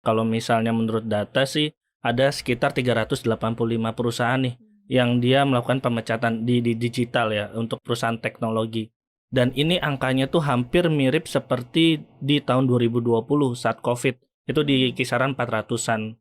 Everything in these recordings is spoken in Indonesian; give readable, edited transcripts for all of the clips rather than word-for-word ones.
Kalau misalnya menurut data sih ada sekitar 385 perusahaan nih yang dia melakukan pemecatan di digital ya untuk perusahaan teknologi. Dan ini angkanya tuh hampir mirip seperti di tahun 2020 saat Covid. Itu di kisaran 400-an.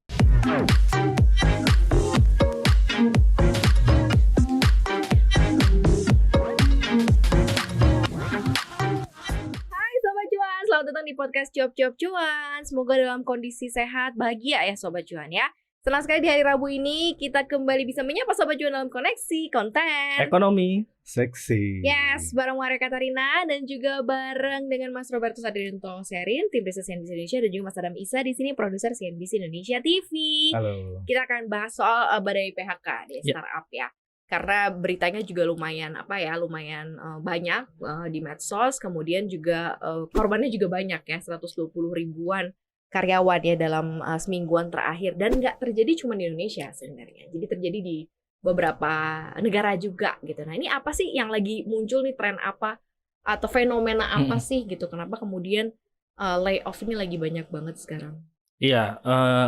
Sobat Cuan, selamat datang di podcast Cuap-Cuap Cuan. Semoga dalam kondisi sehat, bahagia ya Sobat Cuan ya. Senang sekali di hari Rabu ini kita kembali bisa menyapa Sobat Cuan dalam koneksi konten Ekonomi seksi. Yes, bareng Maria Katarina dan juga bareng dengan Mas Roberto Sadrianto Serin, tim riset CNBC Indonesia, dan juga Mas Adam Isa di sini produser CNBC Indonesia TV. Halo. Kita akan bahas soal badai PHK di startup ya. Karena beritanya juga lumayan banyak di medsos, kemudian juga korbannya juga banyak ya, 120 ribuan karyawan ya dalam semingguan terakhir, dan nggak terjadi cuma di Indonesia sebenarnya, jadi terjadi di beberapa negara juga gitu. Nah ini apa sih yang lagi muncul nih, tren apa atau fenomena apa sih gitu, kenapa kemudian layoff ini lagi banyak banget sekarang? Iya,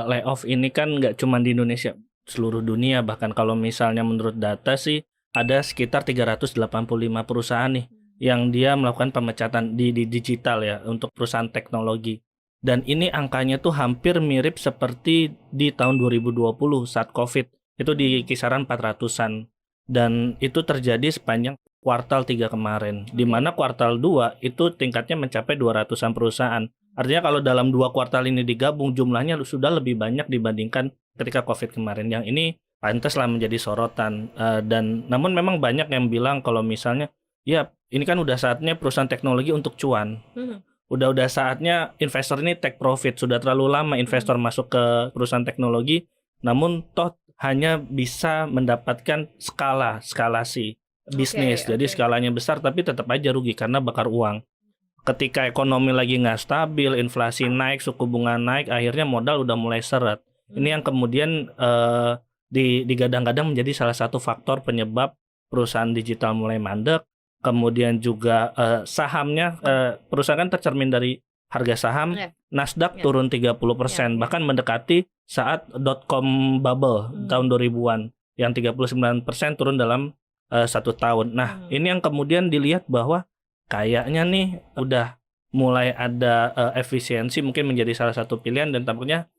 layoff ini kan nggak cuma di Indonesia, seluruh dunia. Bahkan kalau misalnya menurut data sih ada sekitar 385 perusahaan nih yang dia melakukan pemecatan di digital ya untuk perusahaan teknologi. Dan ini angkanya tuh hampir mirip seperti di tahun 2020 saat Covid. Itu di kisaran 400-an. Dan itu terjadi sepanjang kuartal 3 kemarin. Di mana kuartal 2 itu tingkatnya mencapai 200-an perusahaan. Artinya kalau dalam 2 kuartal ini digabung jumlahnya sudah lebih banyak dibandingkan ketika Covid kemarin. Yang ini pantaslah menjadi sorotan. Dan namun memang banyak yang bilang kalau misalnya ya ini kan udah saatnya perusahaan teknologi untuk cuan. Udah saatnya investor ini take profit. Sudah terlalu lama investor masuk ke perusahaan teknologi, namun toh hanya bisa mendapatkan skalasi bisnis. Jadi skalanya besar tapi tetap aja rugi karena bakar uang. Ketika ekonomi lagi nggak stabil, inflasi naik, suku bunga naik, akhirnya modal udah mulai seret. Ini yang kemudian digadang-gadang menjadi salah satu faktor penyebab perusahaan digital mulai mandek. Kemudian juga sahamnya, perusahaan kan tercermin dari harga saham. Nasdaq turun 30%, bahkan mendekati saat .com bubble tahun 2000-an yang 39% turun dalam 1 tahun. Nah, ini yang kemudian dilihat bahwa kayaknya nih udah mulai ada efisiensi mungkin menjadi salah satu pilihan, dan tampaknya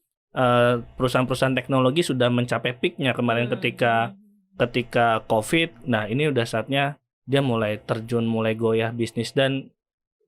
perusahaan-perusahaan teknologi sudah mencapai peaknya kemarin ketika Covid. Nah, ini udah saatnya dia mulai terjun, mulai goyah bisnis, dan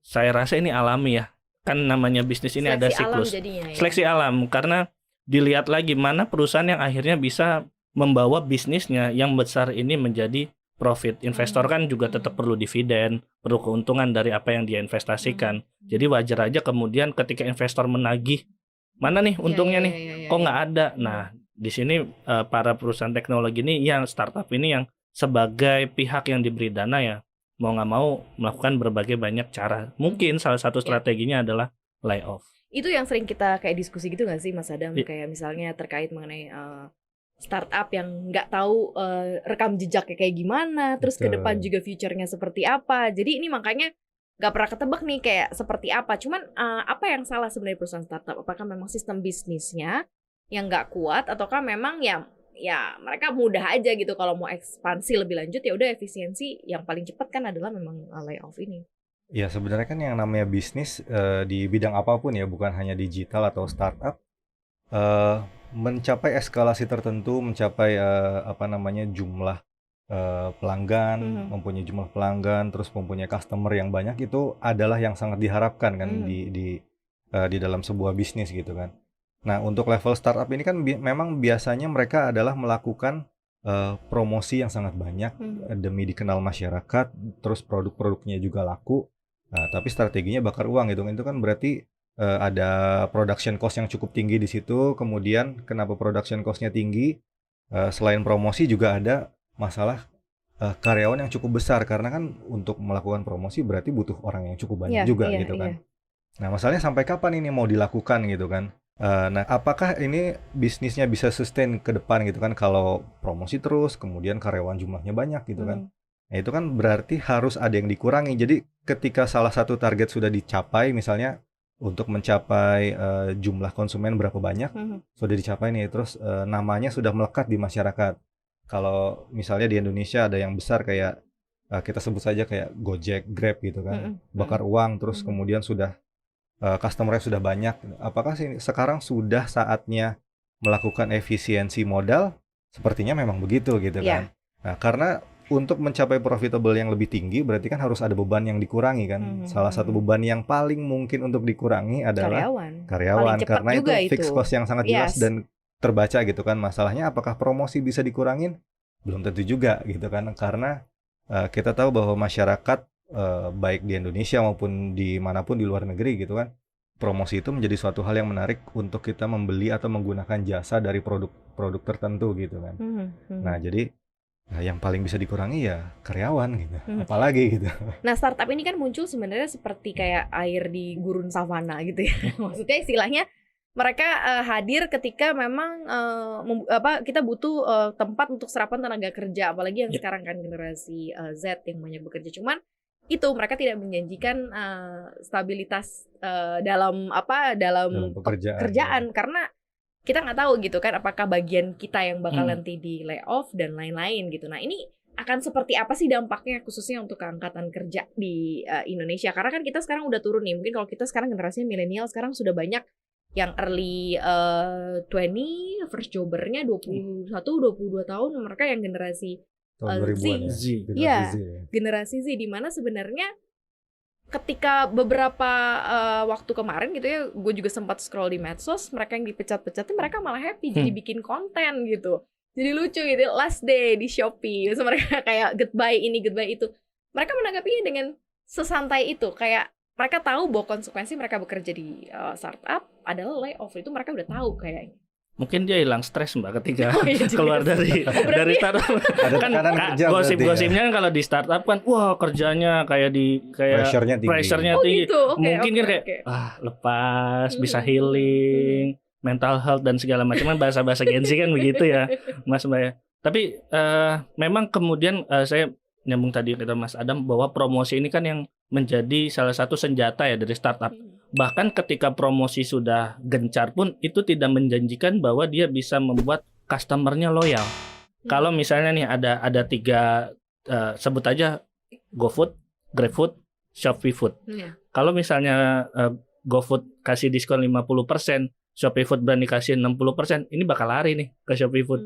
saya rasa ini alami ya. Kan namanya bisnis ini ada siklus. Seleksi alam, karena dilihat lagi mana perusahaan yang akhirnya bisa membawa bisnisnya yang besar ini menjadi profit. Investor kan juga tetap perlu dividen, perlu keuntungan dari apa yang dia investasikan. Jadi wajar aja kemudian ketika investor menagih, mana nih untungnya nih, kok nggak ada. Nah, di sini para perusahaan teknologi ini, yang startup ini yang sebagai pihak yang diberi dana ya mau nggak mau melakukan berbagai banyak cara. Mungkin salah satu strateginya adalah layoff. Itu yang sering kita kayak diskusi gitu nggak sih Mas Adam? Kayak misalnya terkait mengenai startup yang nggak tahu rekam jejaknya kayak gimana, terus ke depan juga future-nya seperti apa. Jadi ini makanya nggak pernah ketebak nih kayak seperti apa. Cuman apa yang salah sebenarnya perusahaan startup? Apakah memang sistem bisnisnya yang nggak kuat, ataukah memang ya mereka mudah aja gitu kalau mau ekspansi lebih lanjut, ya udah efisiensi yang paling cepat kan adalah memang layoff ini. Ya sebenarnya kan yang namanya bisnis di bidang apapun ya, bukan hanya digital atau startup, mencapai eskalasi tertentu, mencapai jumlah pelanggan, mempunyai jumlah pelanggan, terus mempunyai customer yang banyak, itu adalah yang sangat diharapkan kan di dalam sebuah bisnis gitu kan. Nah, untuk level startup ini kan memang biasanya mereka adalah melakukan promosi yang sangat banyak demi dikenal masyarakat, terus produk-produknya juga laku. Nah, tapi strateginya bakar uang gitu. Itu kan berarti ada production cost yang cukup tinggi di situ. Kemudian kenapa production cost-nya tinggi? Selain promosi juga ada masalah karyawan yang cukup besar, karena kan untuk melakukan promosi berarti butuh orang yang cukup banyak juga gitu kan. Nah, masalahnya sampai kapan ini mau dilakukan gitu kan? Nah, apakah ini bisnisnya bisa sustain ke depan gitu kan kalau promosi terus, kemudian karyawan jumlahnya banyak gitu kan? Nah, itu kan berarti harus ada yang dikurangi. Jadi ketika salah satu target sudah dicapai, misalnya untuk mencapai jumlah konsumen berapa banyak sudah dicapai nih, terus namanya sudah melekat di masyarakat. Kalau misalnya di Indonesia ada yang besar kayak kita sebut saja kayak Gojek, Grab gitu kan, bakar uang, terus kemudian sudah customer-nya sudah banyak. Apakah sekarang sudah saatnya melakukan efisiensi modal? Sepertinya memang begitu gitu kan. Nah, karena untuk mencapai profitable yang lebih tinggi berarti kan harus ada beban yang dikurangi kan. Salah satu beban yang paling mungkin untuk dikurangi adalah karyawan karena itu fixed cost yang sangat jelas dan terbaca gitu kan. Masalahnya apakah promosi bisa dikurangin? Belum tentu juga gitu kan, karena kita tahu bahwa masyarakat baik di Indonesia maupun dimanapun di luar negeri gitu kan, promosi itu menjadi suatu hal yang menarik untuk kita membeli atau menggunakan jasa dari produk tertentu gitu kan. Nah, jadi yang paling bisa dikurangi ya karyawan gitu, apalagi gitu. Nah, startup ini kan muncul sebenarnya seperti kayak air di gurun savana gitu ya. Maksudnya istilahnya mereka hadir ketika memang kita butuh tempat untuk serapan tenaga kerja, apalagi yang sekarang kan generasi Z yang banyak bekerja. Cuman itu mereka tidak menjanjikan stabilitas dalam pekerjaan karena kita nggak tahu gitu kan apakah bagian kita yang bakal nanti di layoff dan lain-lain gitu. Nah, ini akan seperti apa sih dampaknya khususnya untuk angkatan kerja di Indonesia? Karena kan kita sekarang udah turun nih. Mungkin kalau kita sekarang generasinya milenial sekarang sudah banyak yang early 20 first jobbernya 21, 22 tahun, mereka yang generasi Z. Iya, generasi Z, di mana sebenarnya ketika beberapa waktu kemarin gitu ya, gue juga sempat scroll di medsos, mereka yang dipecat-pecatin mereka malah happy jadi bikin konten gitu. Jadi lucu gitu, last day di Shopee, terus mereka kayak goodbye ini, goodbye itu. Mereka menanggapinya dengan sesantai itu, kayak mereka tahu bahwa konsekuensi mereka bekerja di startup adalah layoff, itu mereka udah tahu kayaknya. Mungkin dia hilang stres Mbak ketika keluar dari startup. Kan gosip-gosipnya kan kalau di startup kan wah kerjanya kayak pressure-nya tinggi. Gitu. Mungkin kan kayak lepas, bisa healing, mental health dan segala macam, kan bahasa-bahasa Gen Z kan begitu ya Mas Mbak ya. Tapi memang kemudian saya nyambung tadi kata Mas Adam bahwa promosi ini kan yang menjadi salah satu senjata ya dari startup. Bahkan ketika promosi sudah gencar pun itu tidak menjanjikan bahwa dia bisa membuat customernya loyal. Kalau misalnya nih ada 3 sebut aja GoFood, GrabFood, ShopeeFood. Kalau misalnya GoFood kasih diskon 50%, ShopeeFood berani kasih 60%, ini bakal lari nih ke ShopeeFood.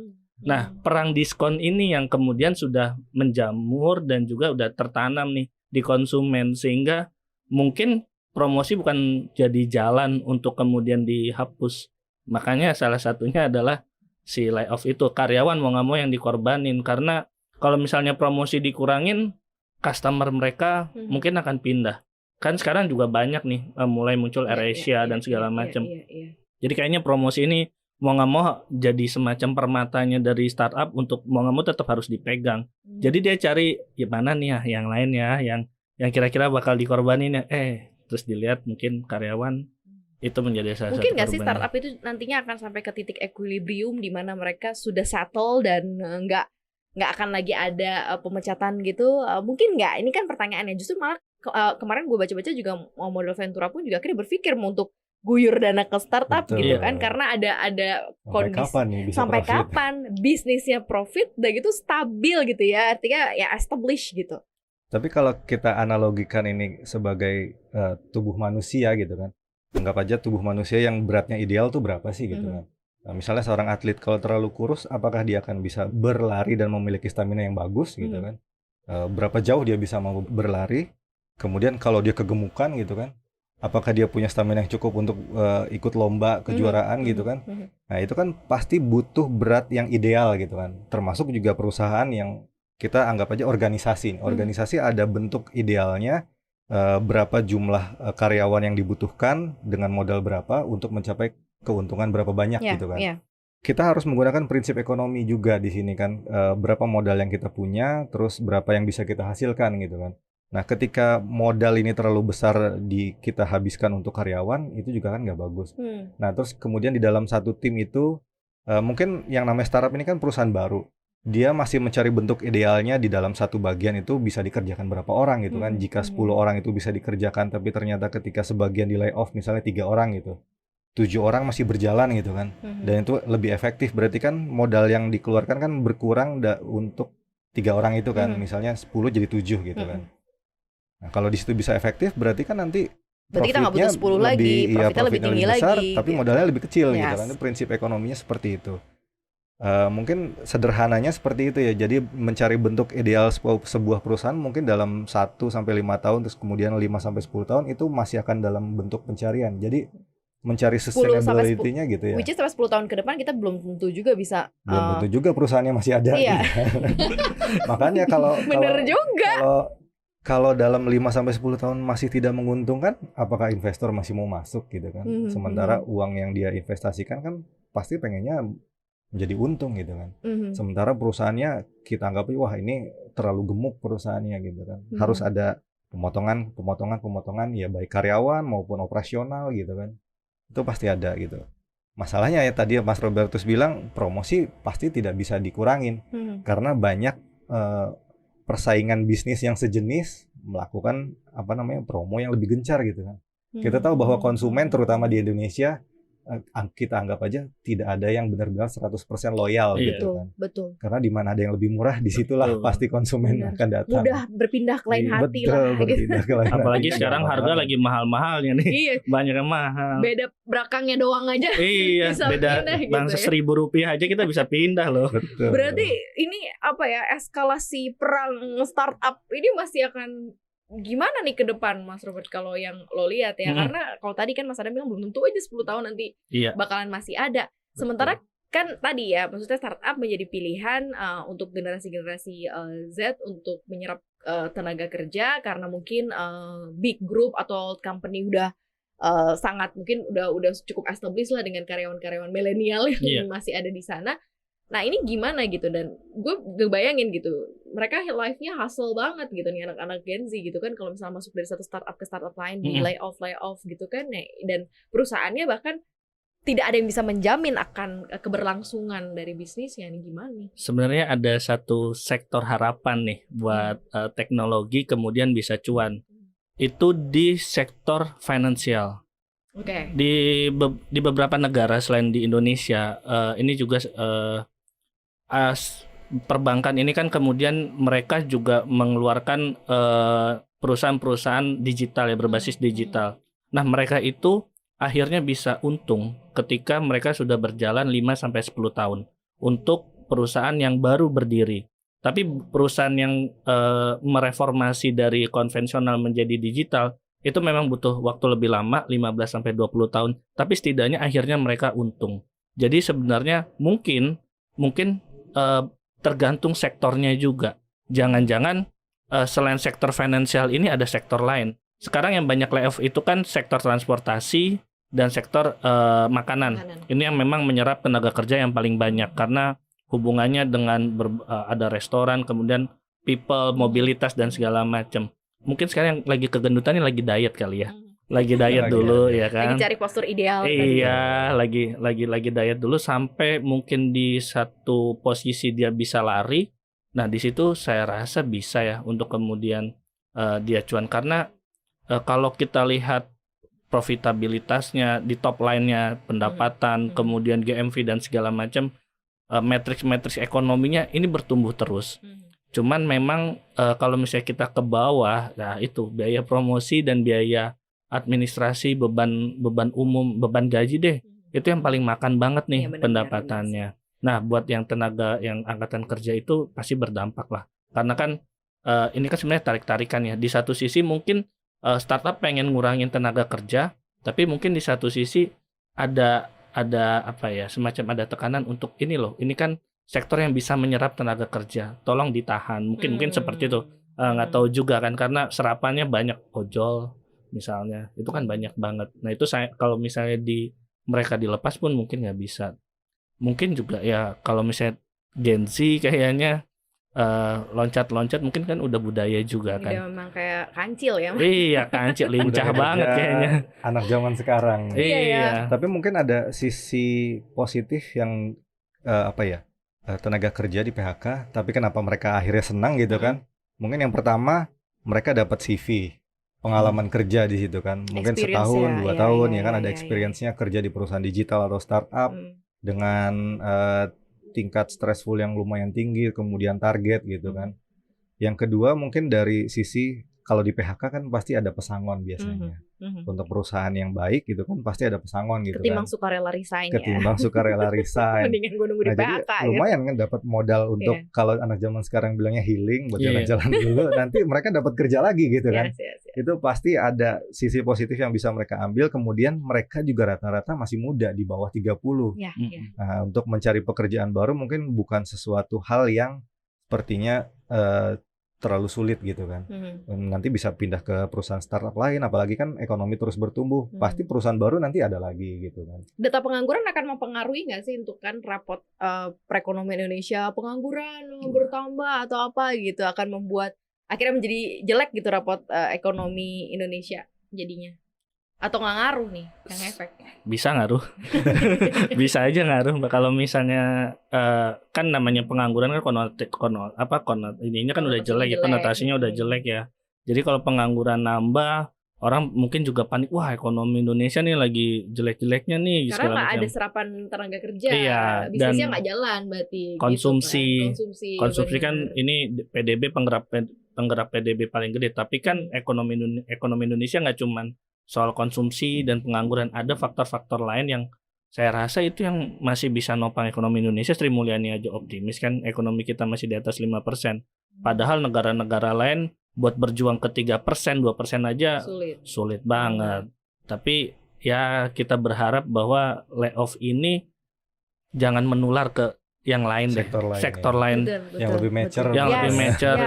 Nah, perang diskon ini yang kemudian sudah menjamur dan juga udah tertanam nih di konsumen, sehingga mungkin promosi bukan jadi jalan untuk kemudian dihapus. Makanya salah satunya adalah si layoff itu. Karyawan mau nggak mau yang dikorbanin, karena kalau misalnya promosi dikurangin, customer mereka mungkin akan pindah. Kan sekarang juga banyak nih mulai muncul AirAsia dan segala macam. Jadi kayaknya promosi ini mau nggak mau jadi semacam permatanya dari startup untuk mau nggak mau tetap harus dipegang. Jadi dia cari gimana nih ya yang lain ya, yang kira-kira bakal dikorbanin ya. Terus dilihat mungkin karyawan itu menjadi salah satu. Mungkin nggak sih startup itu nantinya akan sampai ke titik equilibrium di mana mereka sudah settle dan nggak akan lagi ada pemecatan gitu? Mungkin nggak. Ini kan pertanyaannya. Justru malah kemarin gue baca-baca juga model Ventura pun juga akhirnya berpikir untuk guyur dana ke startup. Betul, gitu kan, karena ada kondisi sampai kapan bisnisnya profit dan gitu stabil gitu ya, artinya ya establish gitu. Tapi kalau kita analogikan ini sebagai tubuh manusia gitu kan, anggap aja tubuh manusia yang beratnya ideal tuh berapa sih gitu kan. Nah, misalnya seorang atlet kalau terlalu kurus, apakah dia akan bisa berlari dan memiliki stamina yang bagus gitu kan? Berapa jauh dia bisa mau berlari? Kemudian kalau dia kegemukan gitu kan, apakah dia punya stamina yang cukup untuk ikut lomba kejuaraan gitu kan? Nah, itu kan pasti butuh berat yang ideal gitu kan. Termasuk juga perusahaan yang kita anggap aja organisasi. Organisasi ada bentuk idealnya, berapa jumlah karyawan yang dibutuhkan dengan modal berapa untuk mencapai keuntungan berapa banyak gitu kan. Kita harus menggunakan prinsip ekonomi juga di sini kan, berapa modal yang kita punya, terus berapa yang bisa kita hasilkan gitu kan. Nah, ketika modal ini terlalu besar kita habiskan untuk karyawan, itu juga kan nggak bagus. Nah, terus kemudian di dalam satu tim itu, mungkin yang namanya startup ini kan perusahaan baru. dia masih mencari bentuk idealnya di dalam satu bagian itu bisa dikerjakan berapa orang gitu kan. Jika 10 orang itu bisa dikerjakan, tapi ternyata ketika sebagian di layoff misalnya 3 orang gitu, 7 orang masih berjalan gitu kan. Dan itu lebih efektif, berarti kan modal yang dikeluarkan kan berkurang untuk 3 orang itu kan. Misalnya 10 jadi 7 gitu kan. Nah, kalau di situ bisa efektif, berarti kan nanti Berarti kita nggak butuh 10 lagi, profitnya lebih tinggi besar, lagi. tapi gitu. modalnya lebih kecil gitu Yes. kan. Itu prinsip ekonominya seperti itu. Mungkin sederhananya seperti itu ya. Jadi mencari bentuk ideal sebuah perusahaan mungkin dalam 1 sampai 5 tahun, terus kemudian 5 sampai 10 tahun itu masih akan dalam bentuk pencarian. Jadi mencari 10 sampai 10, sustainability-nya gitu ya. which is sampai 10 tahun ke depan kita belum tentu juga bisa. Belum tentu juga perusahaannya masih ada. Iya. gitu. Makanya kalau Bener juga. kalau dalam 5 sampai 10 tahun masih tidak menguntungkan, apakah investor masih mau masuk gitu kan? Sementara uang yang dia investasikan kan pasti pengennya menjadi untung gitu kan. Sementara perusahaannya kita anggap wah ini terlalu gemuk perusahaannya gitu kan. Harus ada pemotongan ya baik karyawan maupun operasional gitu kan. Itu pasti ada gitu. Masalahnya ya tadi Mas Robertus bilang promosi pasti tidak bisa dikurangin karena banyak persaingan bisnis yang sejenis melakukan promo yang lebih gencar gitu kan. Kita tahu bahwa konsumen terutama di Indonesia kita anggap aja tidak ada yang benar-benar 100% loyal gitu kan. Betul. Karena di mana ada yang lebih murah di situlah pasti konsumen akan datang. Mudah berpindah ke lain hati lah. Berpindah ke lain Apalagi hati. sekarang harga lagi mahal-mahalnya nih. Iya. Banyak yang mahal. Beda belakangnya doang aja. Iya, bisa beda pindah gitu bangsa ya. Rp1.000 aja kita bisa pindah loh. Betul. Berarti ini eskalasi perang startup ini masih akan gimana nih ke depan Mas Robert kalau yang lo lihat ya? Karena kalau tadi kan Mas Adam bilang belum tentu aja 10 tahun nanti bakalan masih ada. Sementara kan tadi ya maksudnya startup menjadi pilihan untuk generasi-generasi Z untuk menyerap tenaga kerja karena mungkin big group atau company udah sangat mungkin udah cukup established lah dengan karyawan-karyawan milenial yang masih ada di sana. Nah ini gimana gitu, dan gue ngebayangin gitu mereka life-nya hustle banget gitu nih anak-anak Gen Z gitu kan, kalau misalnya masuk dari satu startup ke startup lain di layoff gitu kan, dan perusahaannya bahkan tidak ada yang bisa menjamin akan keberlangsungan dari bisnisnya. Nih gimana nih? Sebenarnya ada satu sektor harapan nih buat teknologi kemudian bisa cuan. Itu di sektor finansial. Oke. Di beberapa negara selain di Indonesia, ini juga perbankan ini kan kemudian mereka juga mengeluarkan perusahaan-perusahaan digital ya, berbasis digital. Nah, mereka itu akhirnya bisa untung ketika mereka sudah berjalan 5-10 tahun untuk perusahaan yang baru berdiri. Tapi perusahaan yang mereformasi dari konvensional menjadi digital itu memang butuh waktu lebih lama, 15-20 tahun. Tapi setidaknya akhirnya mereka untung. Jadi sebenarnya mungkin tergantung sektornya juga. Jangan-jangan selain sektor finansial ini ada sektor lain. Sekarang yang banyak layoff itu kan sektor transportasi dan sektor makanan. Ini yang memang menyerap tenaga kerja yang paling banyak karena hubungannya dengan ada restoran, kemudian people, mobilitas dan segala macam. Mungkin sekarang yang lagi kegendutan ini lagi diet kali ya. Lagi diet dulu ya kan. Lagi cari postur ideal. Iya, lagi diet dulu sampai mungkin di satu posisi dia bisa lari. Nah, di situ saya rasa bisa ya untuk kemudian dia cuan, karena kalau kita lihat profitabilitasnya di top line-nya, pendapatan, kemudian GMV dan segala macam, matriks ekonominya ini bertumbuh terus. Cuman memang kalau misalnya kita ke bawah, nah itu biaya promosi dan biaya administrasi, beban umum, beban gaji deh, itu yang paling makan banget nih pendapatannya. Nah, buat yang tenaga yang angkatan kerja itu pasti berdampak lah, karena kan ini kan sebenarnya tarik-tarikan ya. Di satu sisi mungkin startup pengen ngurangin tenaga kerja, tapi mungkin di satu sisi ada apa ya, semacam ada tekanan untuk ini loh, ini kan sektor yang bisa menyerap tenaga kerja, tolong ditahan. Mungkin seperti itu, nggak tahu juga kan, karena serapannya banyak, ojol misalnya itu kan banyak banget. Nah itu kalau misalnya mereka dilepas pun mungkin nggak bisa. Mungkin juga ya kalau misalnya Gen Z kayaknya loncat-loncat mungkin kan udah budaya juga kan. Udah memang kayak kancil ya. Iya, kancil, lincah banget kayaknya anak zaman sekarang. Iya. Tapi mungkin ada sisi positif yang tenaga kerja di PHK, tapi kenapa mereka akhirnya senang gitu Mm-mm. kan? Mungkin yang pertama mereka dapat CV, pengalaman kerja di situ kan. Mungkin Experience setahun, ya, 2 tahun ya kan ada ya. experience-nya kerja di perusahaan digital atau startup dengan tingkat stressful yang lumayan tinggi, kemudian target gitu kan. Yang kedua mungkin dari sisi kalau di PHK kan pasti ada pesangon biasanya. Untuk perusahaan yang baik gitu kan pasti ada pesangon gitu Ketimbang kan. sukarela resign ya. Ketimbang sukarela resign. Mendingan gue nunggu di Nah, jadi PHK gitu. lumayan kan dapat modal untuk Iya. kalau anak zaman sekarang bilangnya healing buat Iya. jalan-jalan dulu, nanti mereka dapat kerja lagi gitu kan. Yes. Itu pasti ada sisi positif yang bisa mereka ambil. Kemudian mereka juga rata-rata masih muda di bawah 30. Ya. Nah, untuk mencari pekerjaan baru mungkin bukan sesuatu hal yang sepertinya terlalu sulit gitu kan. Nanti bisa pindah ke perusahaan startup lain, apalagi kan ekonomi terus bertumbuh. Pasti perusahaan baru nanti ada lagi gitu kan. Data pengangguran akan mempengaruhi nggak sih untuk kan rapot perekonomian Indonesia, pengangguran bertambah atau apa gitu, akan membuat akhirnya menjadi jelek gitu rapot ekonomi Indonesia jadinya? Atau nggak ngaruh nih yang efek? Bisa ngaruh. Bisa aja ngaruh. Kalau misalnya kan namanya pengangguran kan ininya kan udah jelek ya, konotasinya udah jelek ya. Jadi kalau pengangguran nambah, orang mungkin juga panik, wah ekonomi Indonesia nih lagi jelek-jeleknya nih. Karena nggak ada serapan tenaga kerja, iya, bisnisnya dan nggak jalan berarti. Konsumsi kan ini PDB penggerak PDB paling gede. Tapi kan ekonomi Indonesia nggak cuman soal konsumsi dan pengangguran, ada faktor-faktor lain yang saya rasa itu yang masih bisa nopang ekonomi Indonesia. Sri Mulyani aja optimis kan ekonomi kita masih di atas 5%. Padahal negara-negara lain buat berjuang ke 3%, 2% aja sulit banget. Tapi ya kita berharap bahwa layoff ini jangan menular ke yang lain sektor lain yang lebih mature,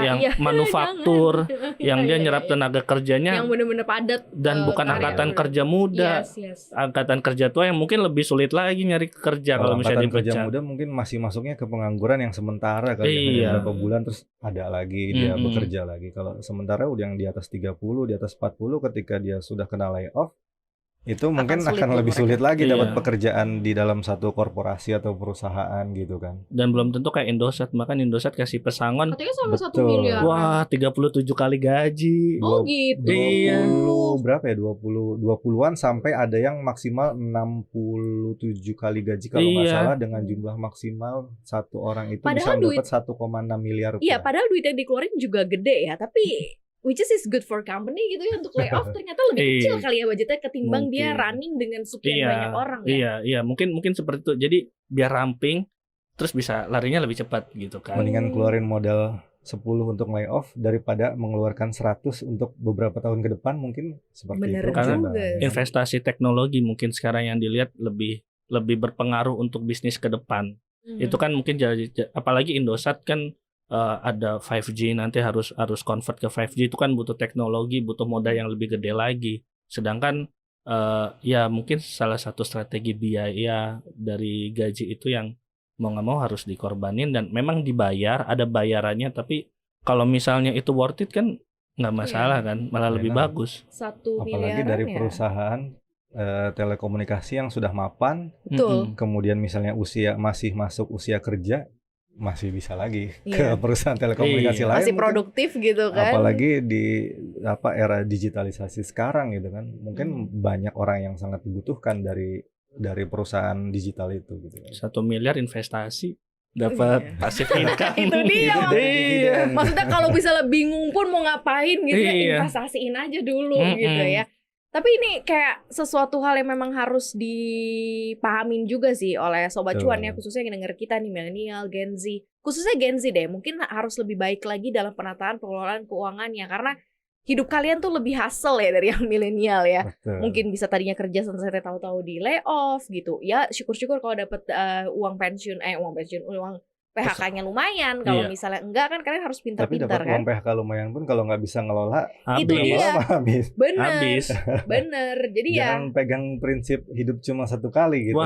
yang manufaktur, yang dia nyerap tenaga kerjanya yang benar-benar padat dan bukan angkatan kerja muda, angkatan kerja tua yang mungkin lebih sulit lagi nyari kerja. Kalau misalnya kerja muda mungkin masih masuknya ke pengangguran yang sementara kali beberapa bulan terus ada lagi dia bekerja lagi. Kalau sementara udah yang di atas 30, di atas 40 ketika dia sudah kena layoff, itu mungkin akan lebih sulit lagi dapat pekerjaan di dalam satu korporasi atau perusahaan gitu kan. Dan belum tentu kayak Indosat, bahkan Indosat kasih pesangon katanya sama 1 miliar. Wah, 37 kali gaji. Oh gitu. 20 berapa ya? 20-an sampai ada yang maksimal 67 kali gaji kalau nggak salah, dengan jumlah maksimal satu orang itu padahal bisa dapat 1,6 miliar rupiah. Iya, padahal duit yang dikeluarin juga gede ya, tapi which is good for company gitu ya, untuk layoff ternyata lebih kecil kali ya budgetnya ketimbang dia running dengan sekian banyak orang ya. Iya, mungkin seperti itu. Jadi biar ramping terus bisa larinya lebih cepat gitu kan. Mendingan keluarin modal 10 untuk layoff daripada mengeluarkan 100 untuk beberapa tahun ke depan, mungkin seperti itu. Karena investasi teknologi mungkin sekarang yang dilihat lebih berpengaruh untuk bisnis ke depan. Itu kan mungkin apalagi Indosat kan ada 5G, nanti harus convert ke 5G, itu kan butuh teknologi, butuh modal yang lebih gede lagi. Sedangkan ya mungkin salah satu strategi biaya dari gaji itu yang mau nggak mau harus dikorbanin, dan memang dibayar, ada bayarannya, tapi kalau misalnya itu worth it kan nggak masalah kan, malah lebih bagus. 1 apalagi dari perusahaan telekomunikasi yang sudah mapan, kemudian misalnya masih masuk usia kerja, masih bisa lagi ke perusahaan telekomunikasi lain, masih produktif gitu kan. Apalagi di era digitalisasi sekarang gitu kan, mungkin banyak orang yang sangat dibutuhkan dari perusahaan digital itu gitu kan. 1 miliar investasi dapat pasif income. Itu dia. Maksudnya kalau misalnya bingung pun mau ngapain gitu ya, investasiin aja dulu gitu ya. Tapi ini kayak sesuatu hal yang memang harus dipahamin juga sih oleh Sobat Cuan ya, khususnya yang denger kita nih, milenial, Gen Z. Khususnya Gen Z deh, mungkin harus lebih baik lagi dalam penataan pengelolaan keuangannya, karena hidup kalian tuh lebih hustle ya dari yang milenial ya. Mungkin bisa tadinya kerja sampai tahu-tahu di layoff gitu. Ya syukur-syukur kalau dapat uang PHK-nya lumayan. Kalau misalnya enggak kan kalian harus pintar-pintar kan. Tapi dapat uang PHK lumayan pun kalau nggak bisa ngelola, itu dia. Habis. Bener. Jadi jangan pegang prinsip hidup cuma satu kali gitu.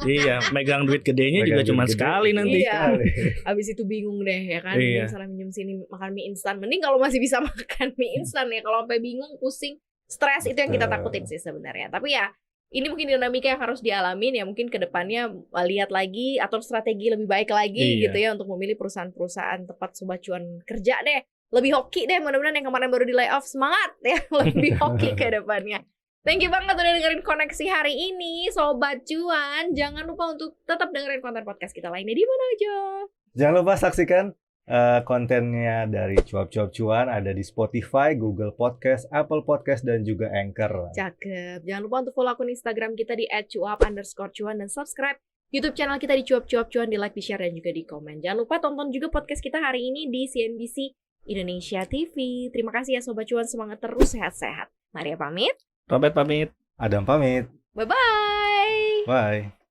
Iya, megang duit gedenya juga cuma sekali nanti. Iya. Habis itu bingung deh ya kan. Misalnya minjem sini makan mie instan. Mending kalau masih bisa makan mie instan ya. Kalau sampai bingung, pusing, stres, itu yang kita takutin sih sebenarnya. Tapi ya ini mungkin dinamika yang harus dialamin ya, mungkin ke depannya lihat lagi atau strategi lebih baik lagi Iya. gitu ya untuk memilih perusahaan-perusahaan tempat Sobat Cuan kerja deh. Lebih hoki deh, mudah-mudahan yang kemarin baru di layoff semangat ya, lebih hoki ke depannya. Thank you banget udah dengerin koneksi hari ini Sobat Cuan. Jangan lupa untuk tetap dengerin konten podcast kita lainnya di mana aja. Jangan lupa saksikan kontennya dari Cuap-Cuap Cuan ada di Spotify, Google Podcast, Apple Podcast, dan juga Anchor. Cakep. Jangan lupa untuk follow akun Instagram kita di @cuap_cuan dan subscribe YouTube channel kita di Cuap-Cuap Cuan, di like, di share, dan juga di komen. Jangan lupa tonton juga podcast kita hari ini di CNBC Indonesia TV. Terima kasih ya Sobat Cuan, semangat terus, sehat-sehat. Maria pamit. Robert pamit. Adam pamit. Bye-bye. Bye.